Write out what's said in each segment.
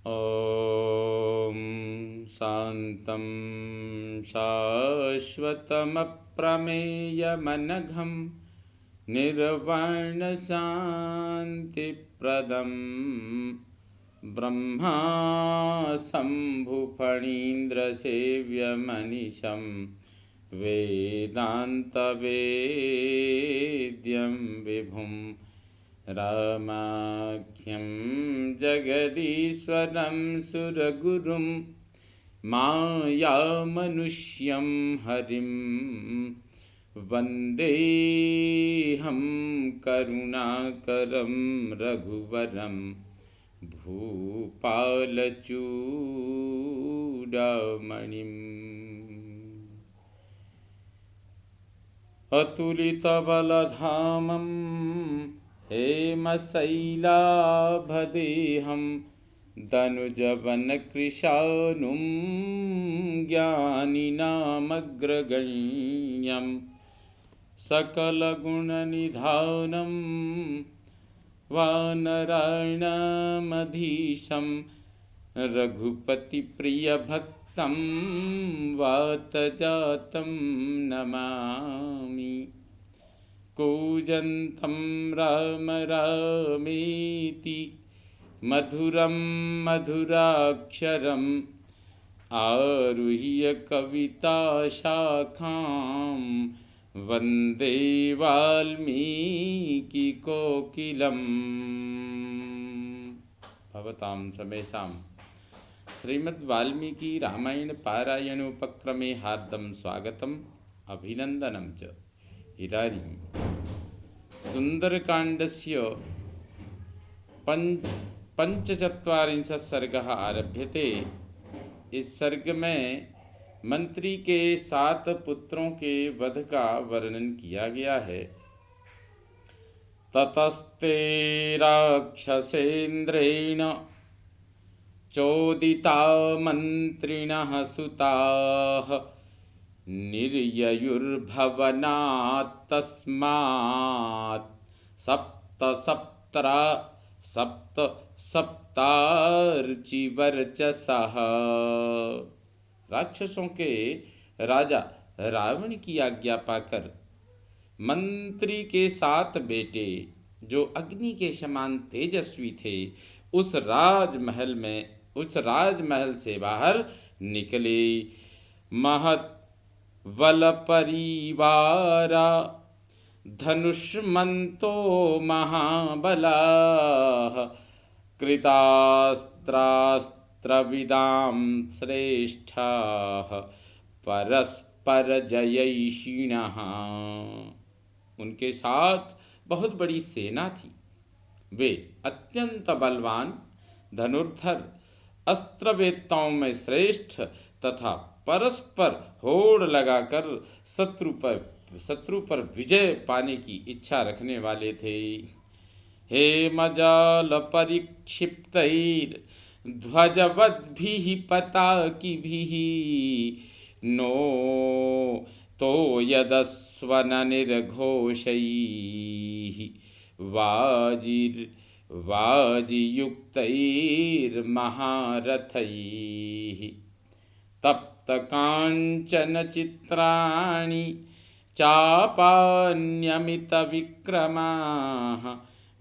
ॐ शान्तं शाश्वतमप्रमेयमनघं निर्वाणशान्तिप्रदं ब्रह्मा शम्भुफणीन्द्रसेव्यमनिशं वेदान्तवेद्यं विभुं रामाख्यं जगदीश्वरं सुरगुरुं मायामनुष्यं हरिं वन्देऽहं करुणाकरं रघुवरं भूपालचूडामणिम्। अतुलितबलधामं हेमशैलाभदेहं दनुजवनकृशानुं ज्ञानिनामग्रगण्यं सकलगुणनिधानं वानरायणमधीशं रघुपतिप्रियभक्तं वातजातं नमामि। कूजन्तं राम रामेति मधुरं मधुराक्षरम् आरुह्य कविताशाखां वन्दे वाल्मीकिकोकिलम्। भवतां समेषां श्रीमद् वाल्मीकि रामायण पारायणोपक्रमे हार्दं स्वागतम् अभिनन्दनं च। इदानीं सुन्दरकाण्डस्य पंचचत्वारिंशः सर्गः आरभ्यते। इस सर्ग में मंत्री के 7 पुत्रों के वध का वर्णन किया गया है। ततस्ते राक्षसेन्द्रेण चोदिता मंत्रिणः सुताः निर्ययुर्भवनात् तस्मात् सप्तसप्तार्चिवर्चसः। राक्षसों के राजा रावण की आज्ञा पाकर मंत्री के 7 बेटे जो अग्नि के समान तेजस्वी थे उस राजमहल से बाहर निकले। महत वल परिवारा धनुष्मन्तो महाबलाः कृतास्त्रास्त्रविदां श्रेष्ठाः परस्परजयैषिणः। उनके साथ बहुत बड़ी सेना थी। वे अत्यंत बलवान धनुर्धर अस्त्रवेत्ताओं में श्रेष्ठ तथा परस्पर होड़ लगाकर शत्रु पर विजय पाने की इच्छा रखने वाले थे। हे मजाल परिक्षिप्तैर् ध्वजवद्भिः पताकिभिः नो तो यदस्वन निर्घोषैः वाजियुक्तैर्महारथैः तप्तकाञ्चन चित्राणि चापान्यमितविक्रमाः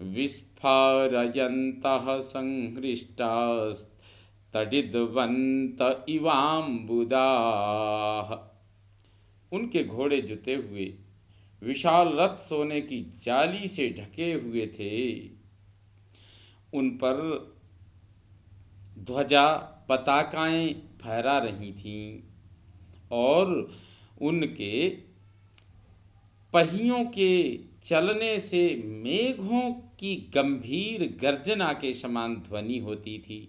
विस्फारयन्तः संहृष्टास्तडिद्वन्त इवाम्बुदाः। उनके घोड़े जुते हुए विशाल रथ सोने की जाली से ढके हुए थे। उन पर ध्वजा पताकाएं फहरा रही थीं और उनके पहियों के चलने से मेघों की गंभीर गर्जना के समान ध्वनि होती थी।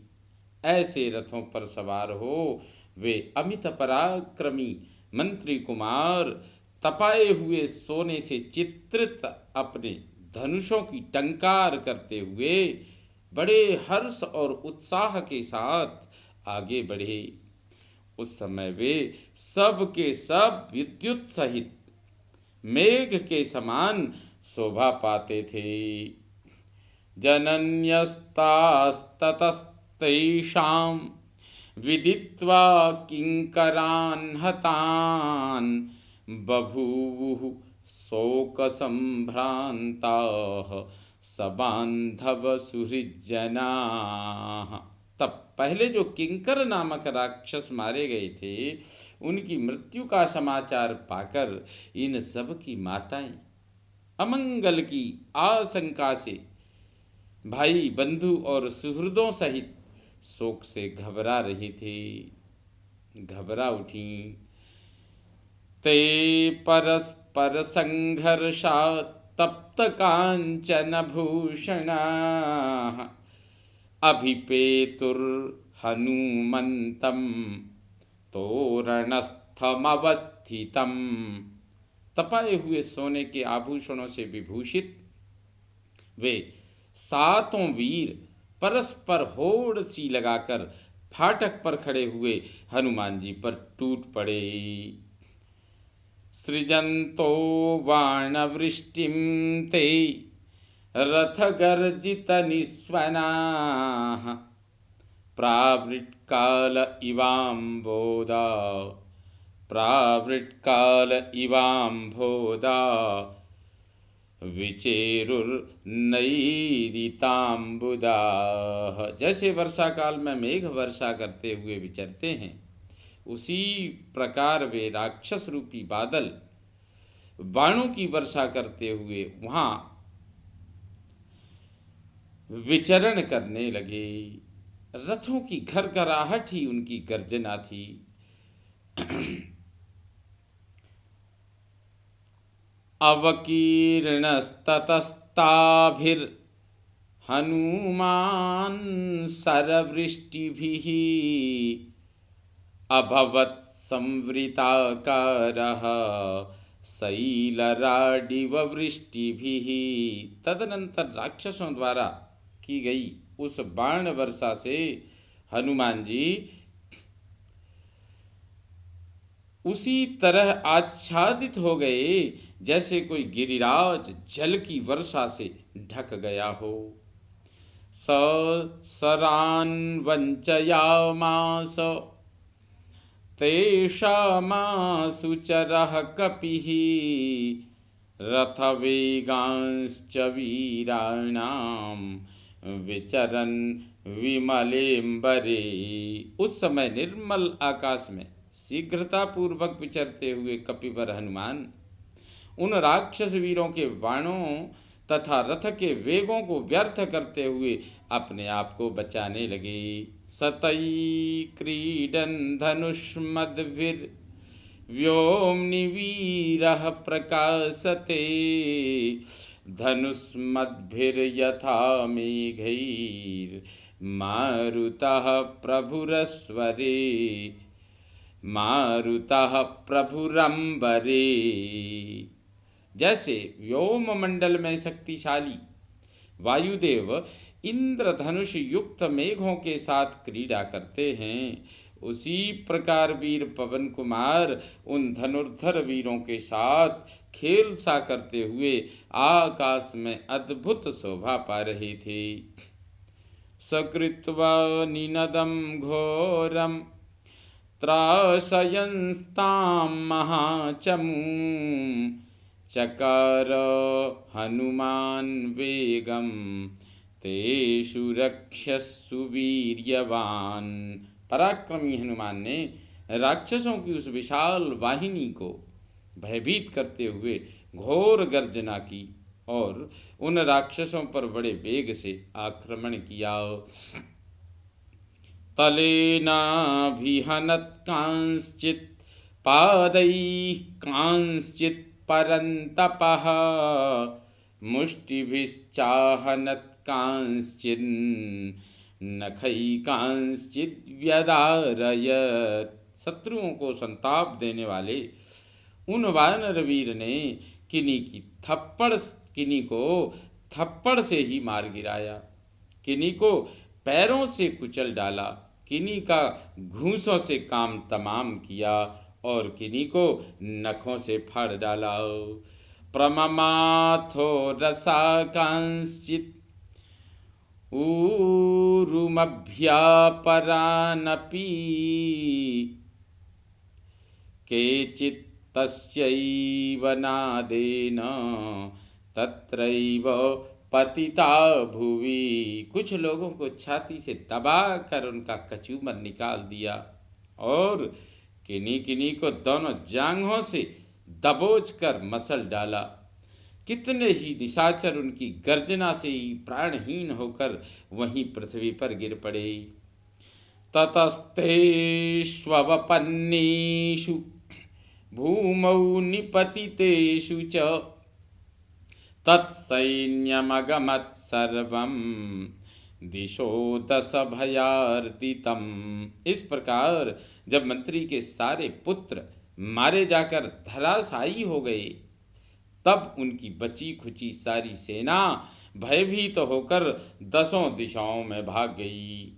ऐसे रथों पर सवार हो वे अमित पराक्रमी मंत्री कुमार तपाए हुए सोने से चित्रित अपने धनुषों की टंकार करते हुए बड़े हर्ष और उत्साह के साथ आगे बढ़े। उस समय वे सब के सब विद्युत सहित मेघ के समान शोभा पाते थे। जनन्यस्तास्ततस्ताश्च तेषां विदित्वा किंकरान् हतान् बभूवुः शोकसंभ्रान्ताः सबान्धव सुहृज्जनाः। तब पहले जो किंकर नामक राक्षस मारे गए थे, उनकी मृत्यु का समाचार पाकर इन सब की माताएं अमंगल की आशंका से भाई बंधु और सुहृदों सहित शोक से घबरा रही थी, घबरा उठी। ते परस्पर संघर्षात् तप्त कांचन भूषणाः अभिपेतुर्हनुमन्तं तोरणस्थमवस्थितम्। तपाए हुए सोने के आभूषणों से विभूषित वे सातों वीर परस्पर होड़ सी लगाकर फाटक पर खड़े हुए हनुमान जी पर टूट पड़े। सृजंतो बाणवृष्टिं ते रथगर्जितनिस्वनाः प्रावृट्काल इवाम्बोधा प्रावृट्काल इवाम्बोधा विचेरुर्नैदिताम्बुदाः। जैसे वर्षा काल में मेघ वर्षा करते हुए विचरते हैं, उसी प्रकार वे राक्षस रूपी बादल बाणों की वर्षा करते हुए वहां विचरण करने लगे। रथों की घरघराहट ही उनकी गर्जना थी। अवकीर्णस्ततस्ताभिर्हनुमान् सरवृष्टिभिः अभवत् संवृताकारः शैलराडिव वृष्टिभिः। तदनंतर राक्षसों द्वारा की गई उस बाण वर्षा से हनुमान जी उसी तरह आच्छादित हो गए जैसे कोई गिरिराज जल की वर्षा से ढक गया हो। सरान् वञ्चयामास तेषामासुचरः कपिः रथवेगांश्च वीराणां विचरन् विमलेम्बरे। उस समय निर्मल आकाश में शीघ्रता पूर्वक विचरते हुए कपिवर हनुमान उन राक्षस वीरों के बाणों तथा रथ के वेगों को व्यर्थ करते हुए अपने आप को बचाने लगे। सतई क्रीडन धनुष्मद्भिर्व्योम्नि वीरः प्रकाशते धनुष्मद्भिर्यथा मेघैर्मारुतः प्रभुरस्वरे मारुतः प्रभुरंबरे। जैसे व्योम मंडल में शक्तिशाली वायुदेव इंद्रधनुष युक्त मेघों के साथ क्रीड़ा करते हैं, उसी प्रकार वीर पवन कुमार उन धनुर्धर वीरों के साथ खेल सा करते हुए आकाश में अद्भुत शोभा पा रहे थे। सकृत्वा निनदं घोरम त्रासयंस्तां महाचमूं चकार हनुमान वेगम तेषु रक्षस्सु वीर्यवान। पराक्रमी हनुमान ने राक्षसों की उस विशाल वाहिनी को भयभीत करते हुए घोर गर्जना की और उन राक्षसों पर बड़े वेग से आक्रमण किया। तलेनाभिहनत् कांश्चित् पादैः कांश्चित् परन्तपः मुष्टिभिश्चाहनत् कांश्चिन् नखैकांश्चित् व्यदारयत्। शत्रुओं को संताप देने वाले उन वानर वीर ने किन्हीं को थप्पड़ से ही मार गिराया, किन्हीं को पैरों से कुचल डाला, किन्हीं का घूंसों से काम तमाम किया और किन्हीं को नखों से फाड़ डाला। प्रममाथो रसा कांश्चित् ऊरुमभ्यापरानपि केचित् तस्यैव नादेन तत्रैव पतिता भुवि। कुछ लोगों को छाती से दबा कर उनका कचूमर निकाल दिया और किन्हीं किन्हीं को दोनों जांघों से दबोच कर मसल डाला। कितने ही निशाचर उनकी गर्जना से ही प्राणहीन होकर वहीं पृथ्वी पर गिर पड़े। ततस्तेष्वपन्नेषु भूमौ निपतितेषु च तत्सैन्यमगमत् सर्वं दिशो दश भयार्दितम्। इस प्रकार जब मंत्री के सारे पुत्र मारे जाकर धराशायी हो गए, तब उनकी बची खुची सारी सेना भयभीत होकर दसों दिशाओं में भाग गई।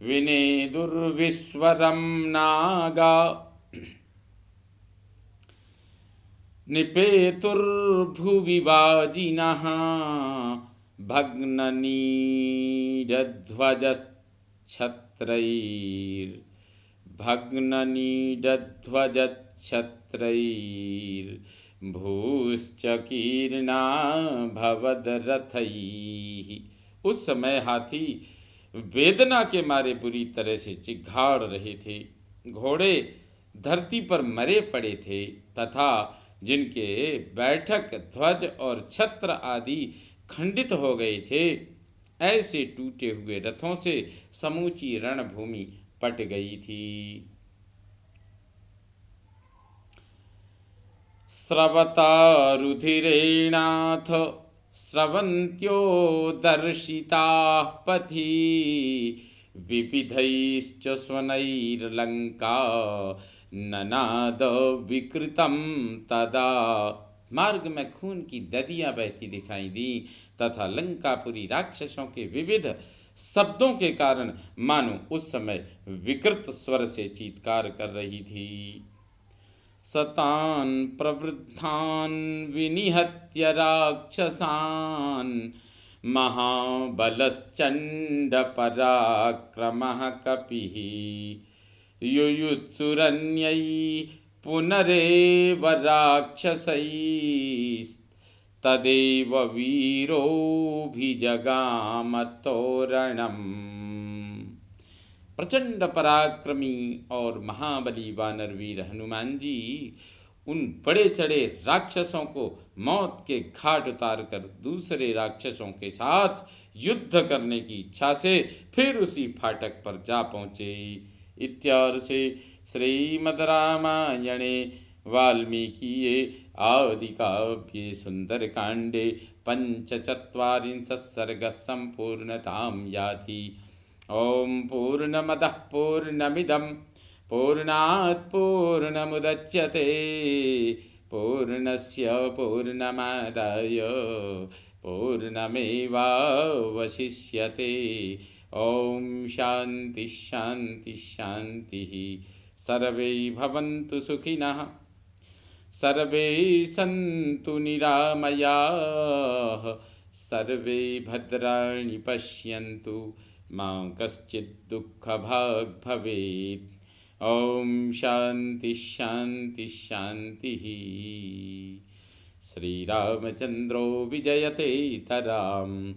विनेदुर्विश्वरं नागा निपेतुर्भुवि वाजिनः भग्ननीडध्वजच्छत्रैर्भूश्चकीर्णा भवदरथैः। उस समय हाथी वेदना के मारे बुरी तरह से चिघाड़ रहे थे। घोड़े धरती पर मरे पड़े थे तथा जिनके बैठक ध्वज और छत्र आदि खंडित हो गए थे, ऐसे टूटे हुए रथों से समूची रणभूमि पट गई थी। स्रवता रुधिरेणाथ स्रवन्त्यो दर्शिताः पथि विविधैश्च स्वनैर्लङ्का ननाद विकृतम तदा। मार्ग में खून की ददियां बहती दिखाई दी तथा लंकापुरी राक्षसों के विविध शब्दों के कारण मानो उस समय विकृत स्वर से चीत्कार कर रही थी। सतान प्रवृद्धान विनिहत्य राक्षसान महाबलश्चंड पराक्रमः कपिः युयुत्सुरन्यै पुनरेव राक्षसैस्तदेव वीरोऽभिजगाम तोरणम्। प्रचंड पराक्रमी और महाबली वानर वीर हनुमान जी उन बड़े चढ़े राक्षसों को मौत के घाट उतार कर दूसरे राक्षसों के साथ युद्ध करने की इच्छा से फिर उसी फाटक पर जा पहुँचे। इत्यार्षे श्रीमद् रामायणे वाल्मीकिये आदिकाव्ये सुन्दरकाण्डे पञ्चचत्वारिंशः सर्गः सम्पूर्णतां याति। ॐ पूर्णमदः पूर्णमिदं पूर्णात् पूर्णमुदच्यते पूर्णस्य पूर्णमादाय पूर्णमेवावशिष्यते। ॐ शान्ति शान्ति शान्तिः। सर्वे भवन्तु सुखिनः सर्वे सन्तु निरामयाः सर्वे भद्राणि पश्यन्तु मा कश्चित् दुःखभाग् भवेत्। ॐ शान्ति शान्ति शान्तिः। श्रीरामचन्द्रो विजयते तराम्